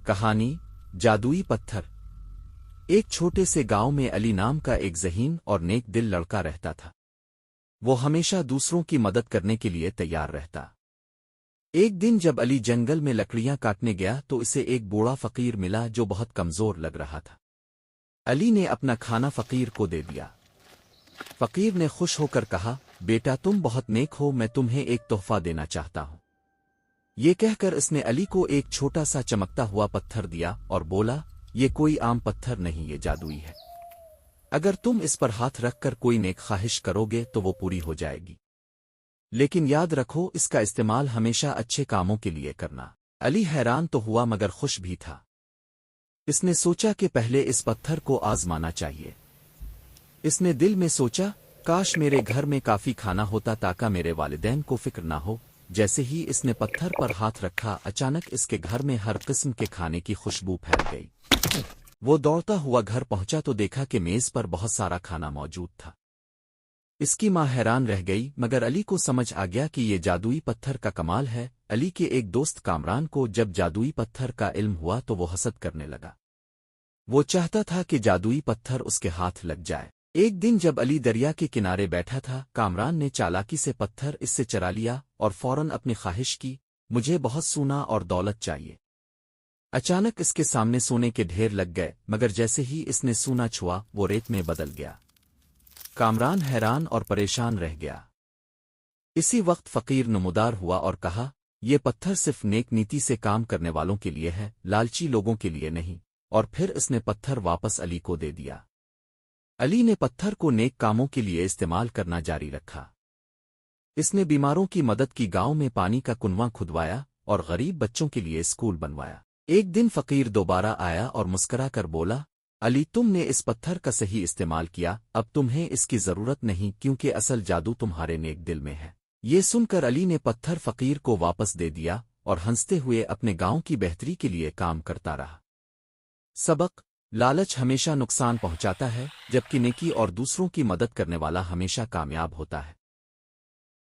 कहानी जादुई पत्थर। एक छोटे से गांव में अली नाम का एक ज़हीन और नेक दिल लड़का रहता था। वो हमेशा दूसरों की मदद करने के लिए तैयार रहता। एक दिन जब अली जंगल में लकड़ियां काटने गया तो इसे एक बूढ़ा फकीर मिला जो बहुत कमजोर लग रहा था। अली ने अपना खाना फकीर को दे दिया। फकीर ने खुश होकर कहा, बेटा तुम बहुत नेक हो, मैं तुम्हें एक तोहफा देना चाहता हूं। ये कहकर इसने अली को एक छोटा सा चमकता हुआ पत्थर दिया और बोला, ये कोई आम पत्थर नहीं, ये जादुई है। अगर तुम इस पर हाथ रखकर कोई नेक ख्वाहिश करोगे तो वो पूरी हो जाएगी, लेकिन याद रखो इसका इस्तेमाल हमेशा अच्छे कामों के लिए करना। अली हैरान तो हुआ मगर खुश भी था। इसने सोचा कि पहले इस पत्थर को आजमाना चाहिए। इसने दिल में सोचा, काश मेरे घर में काफी खाना होता ताकि मेरे वालिदैन को फिक्र ना हो। जैसे ही इसने पत्थर पर हाथ रखा, अचानक इसके घर में हर किस्म के खाने की खुशबू फैल गई। वो दौड़ता हुआ घर पहुंचा तो देखा कि मेज पर बहुत सारा खाना मौजूद था। इसकी मां हैरान रह गई, मगर अली को समझ आ गया कि ये जादुई पत्थर का कमाल है। अली के एक दोस्त कामरान को जब जादुई पत्थर का इल्म हुआ तो वो हसद करने लगा। वो चाहता था कि जादुई पत्थर उसके हाथ लग जाए। एक दिन जब अली दरिया के किनारे बैठा था, कामरान ने चालाकी से पत्थर इससे चरा लिया और फौरन अपनी ख्वाहिश की, मुझे बहुत सोना और दौलत चाहिए। अचानक इसके सामने सोने के ढेर लग गए, मगर जैसे ही इसने सोना छुआ वो रेत में बदल गया। कामरान हैरान और परेशान रह गया। इसी वक्त फकीर नमूदार हुआ और कहा, ये पत्थर सिर्फ नेक नीति से काम करने वालों के लिए है, लालची लोगों के लिए नहीं। और फिर इसने पत्थर वापस अली को दे दिया। अली ने पत्थर को नेक कामों के लिए इस्तेमाल करना जारी रखा। इसने बीमारों की मदद की, गांव में पानी का कुनवा खुदवाया और गरीब बच्चों के लिए स्कूल बनवाया। एक दिन फकीर दोबारा आया और मुस्करा कर बोला, अली तुमने इस पत्थर का सही इस्तेमाल किया, अब तुम्हें इसकी जरूरत नहीं क्योंकि असल जादू तुम्हारे नेक दिल में है। ये सुनकर अली ने पत्थर फकीर को वापस दे दिया और हंसते हुए अपने गांव की बेहतरी के लिए काम करता रहा। सबक: लालच हमेशा नुकसान पहुंचाता है, जबकि नेकी और दूसरों की मदद करने वाला हमेशा कामयाब होता है।